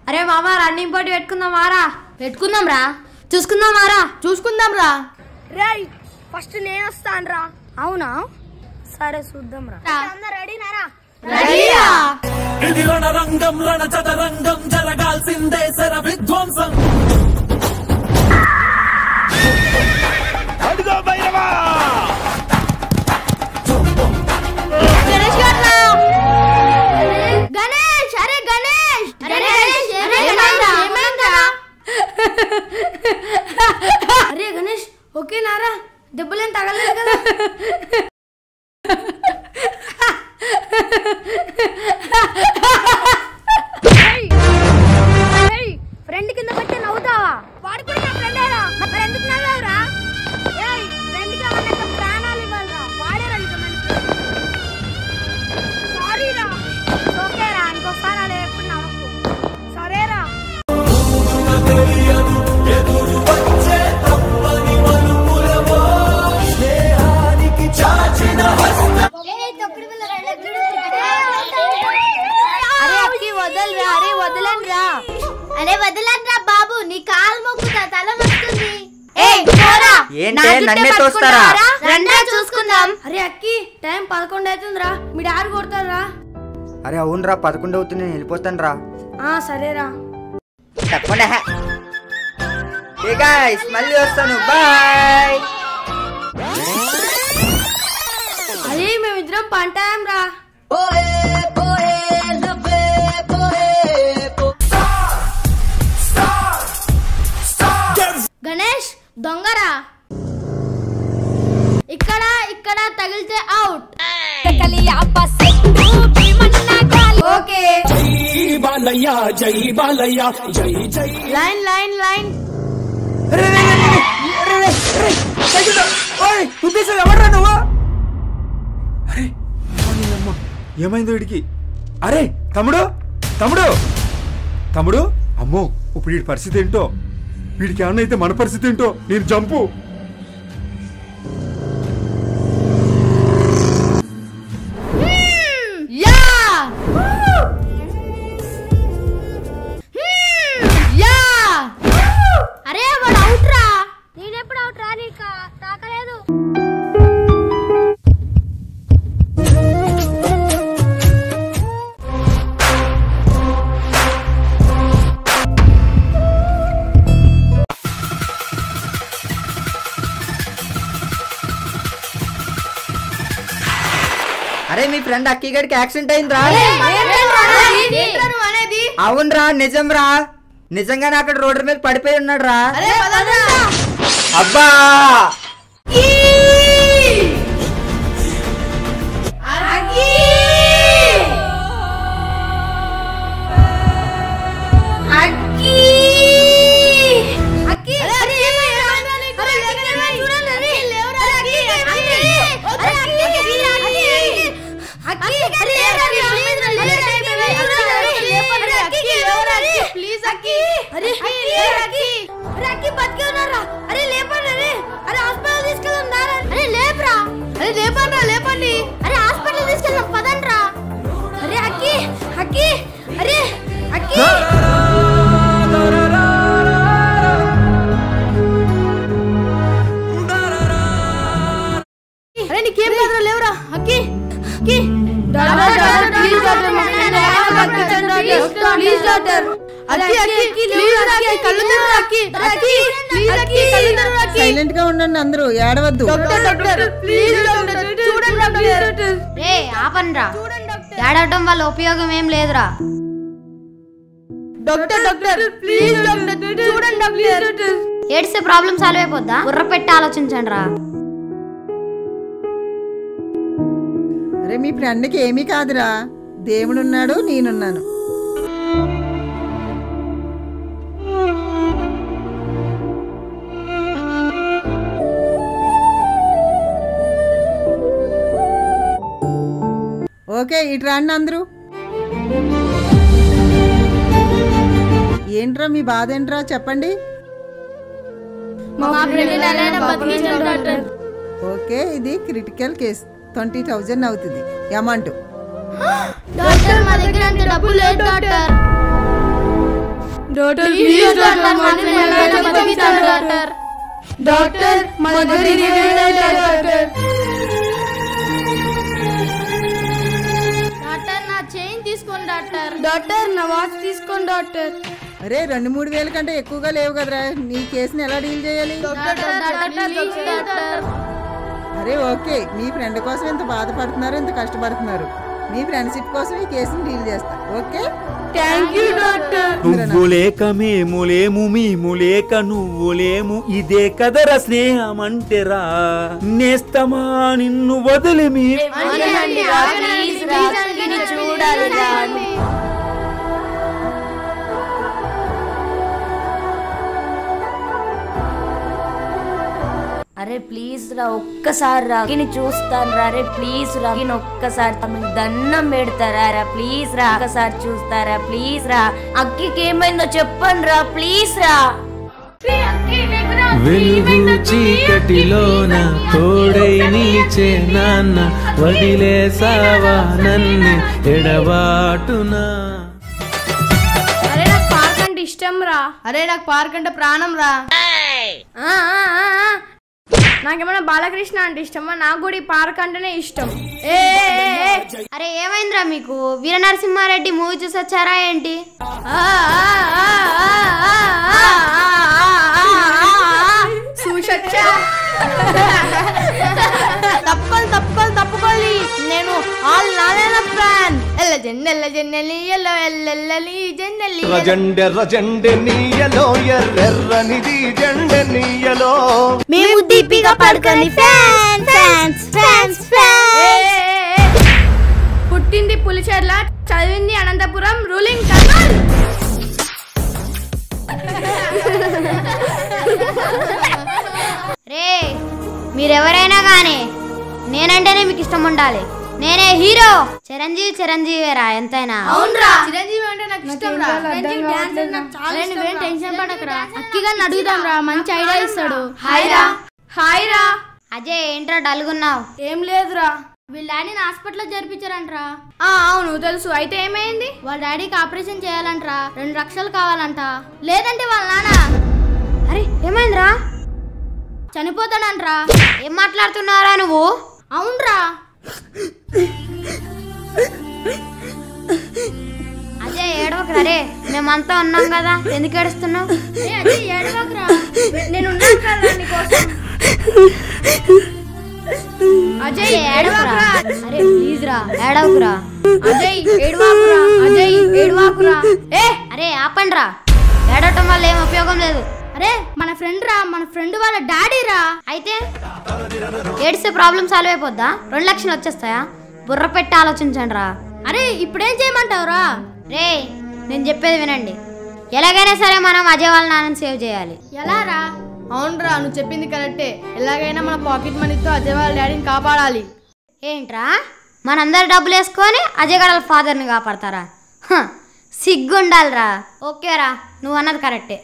అరే మామా రన్నింగ్ పోటీ పెట్టుకుందాం రా చూసుకుందాం రా రేయ్ ఫస్ట్ నేను వస్తాను రా. అవునా సరే చూద్దాం రా. అందరూ రెడీనారా? రెడీరా. ఇది రణరంగం రణచదరంగం జరగాల్సిందే శర విధ్వంసం. అడుగో భైరవా. గణేష్ అరే గణేష్ అరే గణేష్ ఓకేనారా? దెబ్బలేం తగలేదు కదా? ఫ్రెండ్ కింద పెట్టి నవ్వుతావా? వాడు కూడా నా ఫ్రెండేరా. మరి ఎందుకు నవ్వావురా? ఫ్రెండ్ కి ఏమన్నా ప్రాణాలు ఇవ్వాలరా. వాడేరా సారీరా. ఓకేరా ఇంకోసారి అలా ఎప్పుడు నవ్వకు. సరేరా. అరే వదలండ్రా బాబు, నీ కాలు మొక్కుతా, తల మొక్కుతుంది. చూసుకుందాం. అరే అక్కి టైం 11 అవుతుందిరా, మీ డాడీ కొడతారా? అరే అవునరా 11 అవుతుంది, నేను వెళ్ళిపోతాను రా. సరేరా. తప్పకుండా మళ్ళీ వస్తాను, బాయ్. అరే మేమిద్దరం పంటాం రా. గణేష్ దొంగరా. ఇక్కడ తగిలితే అవుట్. ఓకే జై బాలయ్య జై బాలయ్య జై జై. లైన్ ఉద్దేశం ఎవడ్రా నువ్వు? అరే ఏమైంది వీడికి? అరే తమ్ముడు అమ్మో ఇప్పుడు వీడి పరిస్థితి ఏంటో? వీడికి ఏమన్నా అయితే మన పరిస్థితి ఏంటో? నేను జంపు. అరే వాడు అవుట్ రా. నేనెప్పుడు అవుట్ రా? నీకు తాకలేదు. అరే మీ ఫ్రెండ్ అక్కి గడికి యాక్సిడెంట్ అయిందిరా. అవునరా నిజం రా, నిజంగానే అక్కడ రోడ్డు మీద పడిపోయి ఉన్నాడు రా. అబ్బా లేపండి. అరే హాస్పిటల్ తీసుకెళ్దాం పదండ్రా. అరే అక్కి అరే అక్కి అరే నీకేం కాదురా, లేవురా అక్కి. సైలెంట్ గా ఉండండి అందరూ, ఏడవద్దు. ఆపన్రా, ఏడవటం వల్ల ఉపయోగం ఏం లేదురా. ఏడిస్తే ప్రాబ్లం సాల్వ్ అయిపోద్దా? బుర్ర పెట్టి ఆలోచించండి రా. అరే మీ ఫ్రెండ్కి ఏమీ కాదురా, దేవుడున్నాడు, నేనున్నాను. ఓకే ఇటు రండి అందరూ. ఏంట్రా మీ బాధ ఏంట్రా చెప్పండి. ఓకే ఇది క్రిటికల్ కేస్, 20,000 అవుతుంది అమౌంట్. డాక్టర్ నా చైన్ తీసుకోండి డాక్టర్ నా వాచ్ తీసుకోండి డాక్టర్. అరే 2-3 వేల కంటే ఎక్కువగా లేవు కదరా, నీ కేసుని ఎలా డీల్ చేయాలి? అరే ఓకే, మీ ఫ్రెండ్ కోసం ఎంత బాధపడుతున్నారు, ఎంత కష్టపడుతున్నారు, మీ ఫ్రెండ్షిప్ కోసం ఈ కేసుని డీల్ చేస్తా. Okay, thank you doctor. నువ్వు లేక మేము లేము, మేము లేక నువ్వు లేము, ఇదే కదరా స్నేహం అంటేరా. నేస్తమా నిన్ను వదిలి మీ అరే ప్లీజ్ రా, ఒక్కసారి రా చూస్తాను రా. అరే ప్లీజ్ రా, ఒక్కసారి తమకు దండం పెడతారా రా, ప్లీజ్ రా, ఒక్కసారి చూస్తారా ప్లీజ్ రా. అక్కికి ఏమైందో చెప్పండి రా, ప్లీజ్ రా. వెలుగు చీకటిలోన తోడై నిలిచే నాన్న, వదిలేసావా నన్ను ఎడబాటునా. అరే నాకు పార్క్ అంటే ఇష్టం రా. అరే నాకు పార్క్ అంటే ప్రాణం రా. నాకేమన్నా బాలకృష్ణ అంటే ఇష్టమా? నాకు కూడా ఈ పార్క్ అంటేనే ఇష్టం. అరే ఏమైందిరా మీకు? వీర నరసింహారెడ్డి మూవీ చూసి వచ్చారా ఏంటి? చూసొచ్చా? తప్పుకోవాలి. నేను ఆల్ నానేన ప్లాన్ మేము దీపిక పడుకొని పుట్టింది పులిచెర్ల, చదివింది అనంతపురం, రూలింగ్ కర్నూల్. రే మీరెవరైనా గానీ నేనంటేనే మీకు ఇష్టం ఉండాలి. నేనే హీరో. చిరంజీవి రా ఎంతైనా. అవునరా, చిరంజీవి అంటే నాకు ఇష్టం రా. చిరంజీవి డాన్స్ అంటే నాకు చాలా ఇష్టం. నువ్వేం టెన్షన్ పడకరా, అక్కిగా అడుగుదాం రా, మంచి ఐడియా ఇస్తాడు. హాయ్ రా. అజయ్ ఏంట్రా డల్గున్నావు? ఏం లేదురా, వీళ్ళ డాడీని హాస్పిటల్లో జరిపించారంట్రా. అవును తెలుసు. అయితే ఏమైంది? వాళ్ళ డాడీకి ఆపరేషన్ చేయాలంట్రా, 2 లక్షలు కావాలంట. లేదంటే వాళ్ళ నాన్న. అరే ఏమైందిరా? చనిపోతాడంట్రా. ఏం మాట్లాడుతున్నారా నువ్వు? అవునరా. అజయ్ ఏడవకురా. రే మేమంతా ఉన్నాం కదా, ఎందుకు ఏడుస్తున్నావు? ఏడవకురా, నేను ఉన్నాను కదా నీకోసం. అజయ్ ఏడవకురా. అరే ప్లీజ్ రా, ఏడవకురా. అజయ్ ఏడవకురా. అజయ్ ఏడవకురా. అరే ఆపండ్రా, ఏడవటం వల్ల ఏం ఉపయోగం లేదు. అరే మన ఫ్రెండ్ రా, మన ఫ్రెండ్ వాళ్ళ డాడీ రా. అయితే ఏడిస్తే ప్రాబ్లం సాల్వ్ అయిపోద్దా? 2 లక్షలు వచ్చేస్తాయా? బుర్ర పెట్టి ఆలోచించండి రా. అరే ఇప్పుడేం చేయమంటావురా? రే నేను చెప్పేది వినండి. ఎలాగైనా సరే మనం అజయ్ వాళ్ళ నాన్నని సేవ్ చేయాలి. ఎలా రా? అవునరా, నువ్వు చెప్పింది కరెక్టే. ఎలాగైనా మన పాకెట్ మనీతో అజయ్ వాళ్ళ డాడీని కాపాడాలి. ఏంట్రా మనందరు డబ్బులు వేసుకొని అజయ్ గారు వాళ్ళ ఫాదర్ని కాపాడతారా? సిగ్గుండాలిరా. ఓకేరా, నువ్వు అన్నది కరెక్టే.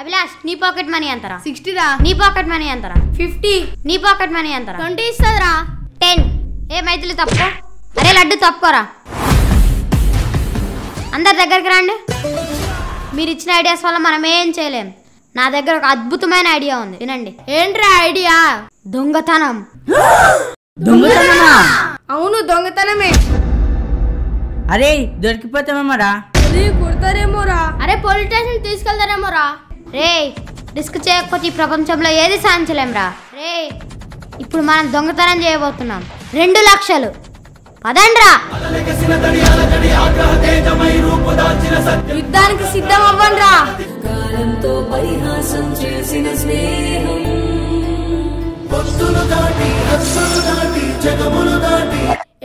అభిలాష్ నీ పాకెట్ మనీ ఎంతరా? 60 రా. నీ పాకెట్ మనీ ఎంతరా? 50. నీ పాకెట్ మనీ ఎంతరా? 20 ఇస్తుందిరా. 10. ఏ మైథిలి తప్పుకో. అరే లడ్డు తప్పుకోరా. అందరి దగ్గరికి రండి. మీరు ఇచ్చిన ఐడియాస్ వల్ల మనం ఏం చేయలేం. నా దగ్గర ఒక అద్భుతమైన ఐడియా ఉంది, వినండి. ఏంట్రా ఐడియా? దొంగతనం. అవును దొంగతనమే. అరే దొరికిపోతామేమోరా. కుడతారేమోరా. అరే పోలీస్ స్టేషన్ తీసుకెళ్తారేమోరా. రే రిస్క్ చేయకపోతే ఈ ప్రపంచంలో ఏది సాధించలేంరా. రే ఇప్పుడు మనం దొంగతనం చేయబోతున్నాం. 2 లక్షలు. పదండ్రా. యుద్ధానికి సిద్ధం అవ్వండ్రా.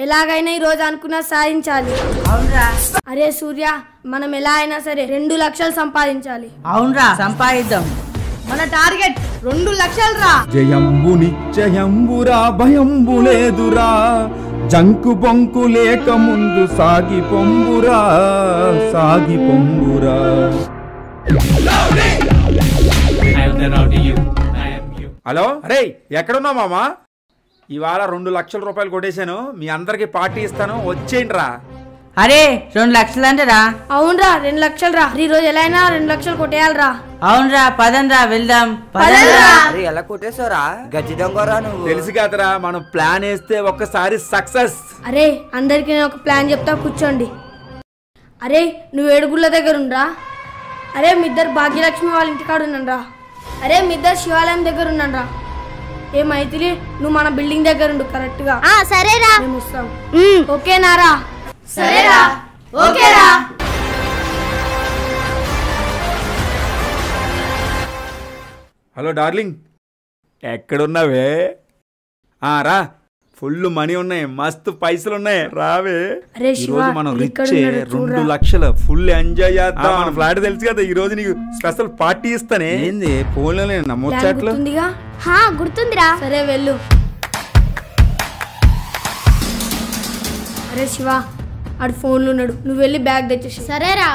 ఎలాగైనా ఈ రోజు అనుకున్నా సాధించాలి. అవునరా. అరే సూర్య, మనం ఎలా అయినా సరే 2 లక్షలు సంపాదించాలి. అవునరా, సంపాదిద్దాం. మన టార్గెట్ 2 లక్షలు రా. జయంబు నిశ్చయంబురా, భయంబు లేదురా, జంకు బొంకు లేక ముందు సాగి పొంబురా, సాగి పొంబురా. హలో, అరే ఎక్కడున్నావు మామా? ఇవాళ 2 లక్షల రూపాయలు కొట్టేశాను. మీ అందరికి పార్టీ ఇస్తాను, వచ్చేయండి రా. అరే 2 లక్షలు అంటరా? అవునరా 2 లక్షలు రా. ఈ రోజు ఎలా అయినా 2 లక్షలు కొట్టేయాలరా. అవునరా పదండ్రా వెళ్దాం. అరే ఎలా కొట్టేశారా? గజ్జి దొంగరా నువ్వు. తెలుసు కదరా మనం ప్లాన్ వేస్తే ఒక్కసారి సక్సెస్. అరే అందరికి నేను ఒక ప్లాన్ చెప్తా, కూర్చోండి. అరే నువ్వు ఏడుగుళ్ళ దగ్గర ఉండరా. అరే మీ ఇద్దరు భాగ్యలక్ష్మి వాళ్ళ ఇంటికాడ ఉన్నారా. అరే మీ ఇద్దరు శివాలయం దగ్గర ఉన్నారా. ఏ మైథిలి నువ్వు మన బిల్డింగ్ దగ్గర ఉండు కరెక్ట్ గా. సరేరా. మేము వస్తాం. ఓకేనారా? సరేరా. ఓకేరా. హలో డార్లింగ్, ఎక్కడున్నావే? రా, ఫుల్ మనీ ఉన్నాయి, మస్తు పైసలు ఉన్నాయి, రావే. ఈ రోజు మనం రిచ్ 2 లక్షలు ఫుల్ ఎంజాయ్ చేద్దాం. మన ఫ్లాట్ తెలుసు కదా, ఈ రోజు నీకు స్పెషల్ పార్టీ ఇస్తానే. ఏంది ఫోన్ లో నమ్మొచ్చాట్లు? గుర్తుందిరా. సరే వెళ్ళు. అరే శివ ఆడు ఫోన్లో ఉన్నాడు, నువ్వు వెళ్ళి బ్యాగ్ తెచ్చేసి. సరేరా.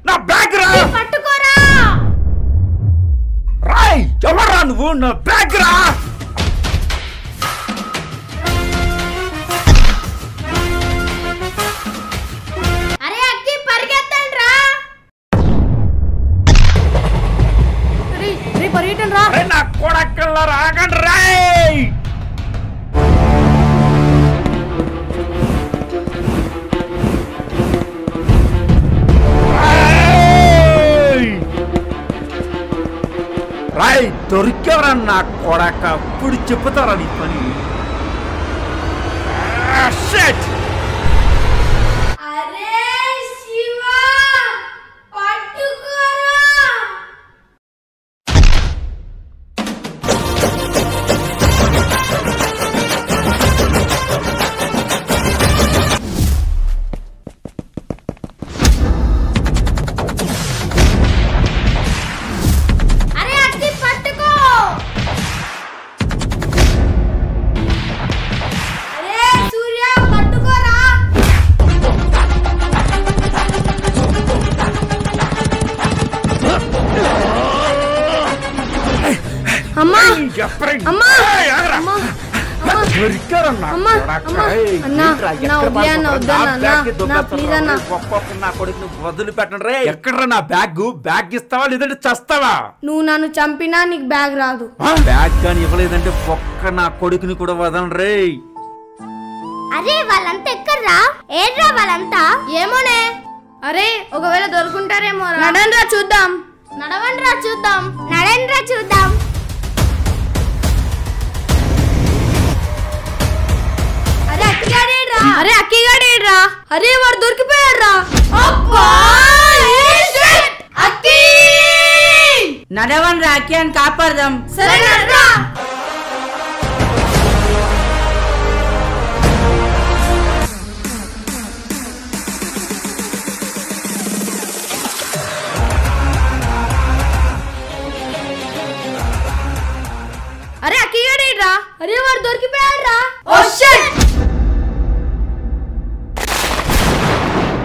నా బ్యాగ్ రా, పట్టుకోరా. రాయ్ ఎవరా నువ్వు? నా బ్యాగ్ రా. అరే అక్కి పరిగెత్తండి రా. పరిగెట్టండి రా. నా కొడకల్లా రాగండి రాయ్. రాయ్ దొరికేవరా నా కొడక, ఇప్పుడు చెప్పుతారా నీ పని. అరే శివ పట్టుకోరా. అరే అక్కి పట్టుకో. అరే సూర్య పట్టుకోరా. అమ్మా అమ్మా అమ్మా వదిలి పెట్టండి రే. ఎక్కడ నా బ్యాగ్? బ్యాగ్ ఇస్తావా లేదంటే చస్తావా? నువ్వు నన్ను చంపినా నీకు బ్యాగ్ రాదు. బ్యాగ్ కానీ ఇవ్వలేదంటే ఒక్క నా కొడుకుని కూడా వదలండి రే. అరే వాళ్ళంతా ఎక్కడ్రా? ఏడ్రా వాళ్ళంతా? ఏమోనే. అరే ఒకవేళ దొరుకుంటారేమో. నడండ్రా చూద్దాం. నడవండ్రా చూద్దాం. నడండ్రా చూద్దాం. అరే అక్కిగాడేడ్రా. అరే అక్కిగాడేడ్రా. అరే వాడు దొరికిపోయాడ్రా. అక్కి నడవండ్రా అక్కి అని కాపాడదాం. సరే నడరా. అరే అక్కిగాడేడ్రా. అరే వాడు దొరికిపోయాడ్రా. Oh shit.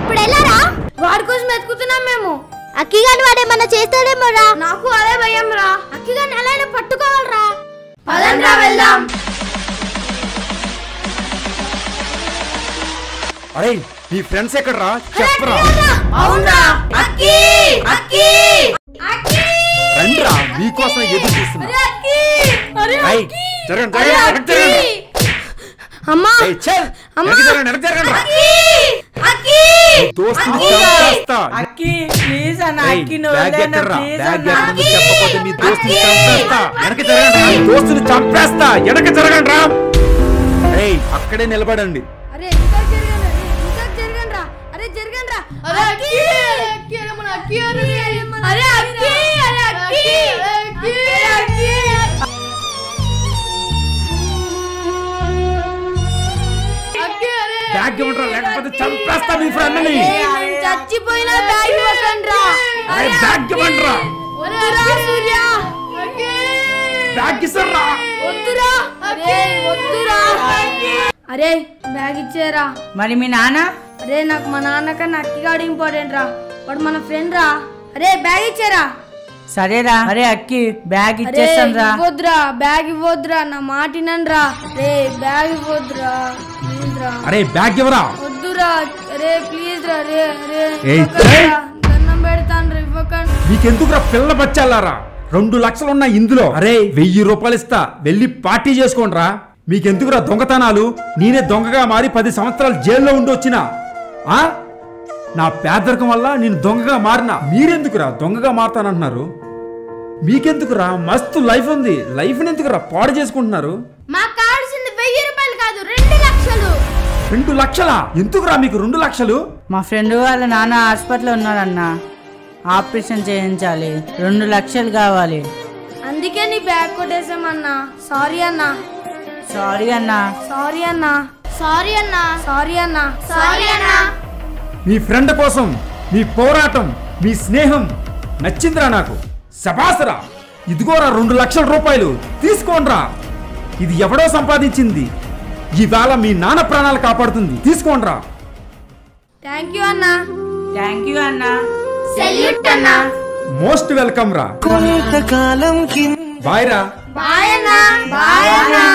ఇప్పుడు ఎలారా? వాడి కోసం వెతుకుతున్నాం మేము. అక్కిగాని వాడేమన్నా చేస్తాడేమో రా. నాకు అదే భయం రా. అక్కిగాని ఎలా అయినా పట్టుకోవాలరా. పదండ్రా వెళ్దాం. అరే నీ ఫ్రెండ్స్ ఎక్కడరా? చెప్పరా. అవునా అక్కి అక్కి అక్కి రండ్రా, మీకోసం ఎదురు చూస్తున్నా. అరే అక్కి అరే రేయ్, అక్కి జరగండి, అరే జరగండి, అక్కి. జరగండి. అమ్మా ఏయ్, చల్, అమ్మా. వెనక్కి జరగండి, వెనక్కి జరగండి రా. అక్కి అక్కి దోస్తుని అక్కి. చంపేస్తా. అక్కి ప్లీజ్ అన్న ఏయ్, అక్కి బ్యాగ్ నువ్వు ఎక్కడ్రా? ప్లీజ్ బ్యాగ్ అన్న. ఎక్కడుందో చెప్పకపోతే మీ దోస్తుని అక్కి. చంపేస్తా. వెనక్కి జరగండి రా. మీ దోస్తుని చంపేస్తా. వెనక్కి జరగండి రా. ఏయ్, అక్కడే నిలబడండి. అరే ఇంకా జరగండి. ఇంకా జరగండి రా. అరే జరగండి రా. అరే అక్కి అక్కి అరే మన అక్కి అరే అరే అక్కి అరే అక్కి అక్కి అక్కి అక్కి అరే బ్యాగ్ ఇవ్వండిరా, లేకపోతే చంపేస్తా మీ ఫ్రెండ్ని. చచ్చిపోయిన బ్యాగ్ ఇవ్వకండ్రా. అరే బ్యాగ్ ఇవ్వండిరా. వద్దురా సూర్య. అక్కి బ్యాగ్ ఇస్తారా? వద్దురా. అరే వద్దురా. అరే బ్యాగ్ ఇచ్చేరా. మరి మీ నాన్న? అరే నాకు మా నాన్న కన్నా అక్కిగాడు ఇంపార్టెంట్ రా, వాడు మన ఫ్రెండ్ రా. అరే బ్యాగ్ ఇచ్చేరా. సరేరా. అరే అక్కి బ్యాగ్ ఇచ్చేస్తాను రా. ఇవ్వద్దురా, బ్యాగ్ ఇవ్వద్దురా, నా మాట వినండిరా. రే బ్యాగ్ ఇవ్వద్దురా ప్లీజ్ రా. అరే బ్యాగ్ ఇవ్వరా. వద్దురా. అరే ప్లీజ్ రా. రే అరే ఏయ్, దండం పెడతాను రా, ఇవ్వకండి. నీకెందుకురా పిల్ల బచ్చాలారా? 2 లక్షలున్నా ఇందులో. అరే 1000 రూపాయలు ఇస్తా, వెళ్ళి పార్టీ చేసుకోండిరా. మీకెందుకురా దొంగతనాలు? నేనే దొంగగా మారి 10 సంవత్సరాలు జైల్లో ఉండి వచ్చినా. నా పేదరికం వల్ల నేను దొంగగా మారినా. మీరెందుకురా దొంగగా మారుతానంటున్నారు? మీకెందుకురా? మస్తు లైఫ్ ఉంది, లైఫ్ ఎందుకురా పాడు చేసుకుంటున్నారు? మాకు కావాల్సింది 1000 రూపాయలు కాదు, 2 లక్షలు. 2 లక్షలా? ఎందుకురా మీకు 2 లక్షలు? మా ఫ్రెండ్ వాళ్ళ నాన్న హాస్పిటల్లో ఉన్నాడన్నా, ఆపరేషన్ చేయించాలి, 2 లక్షలు కావాలి. అందుకే నీ బ్యాగ్ కొట్టేసామన్నా. సారీ అన్నా. సారీ అన్నా. సారీ అన్నా. సారీ అన్నా. సారీ అన్నా. సారీ అన్నా. మీ ఫ్రెండ్ కోసం మీ పోరాటం, మీ స్నేహం నచ్చిందిరా నాకు. శబాసరా. ఇదిగోరా 2 లక్షల రూపాయలు తీసుకోండిరా. ఇది ఎవడో సంపాదించింది, ఈవేళ మీ నాన్న ప్రాణాలు కాపాడుతుంది. తీసుకోండిరా. థ్యాంక్ యూ అన్నా. థ్యాంక్ యూ అన్నా. సెల్యూట్ అన్నా. మోస్ట్ వెల్కమ్ రా. బాయ్ రా. బాయ్ అన్నా. బాయ్ అన్నా.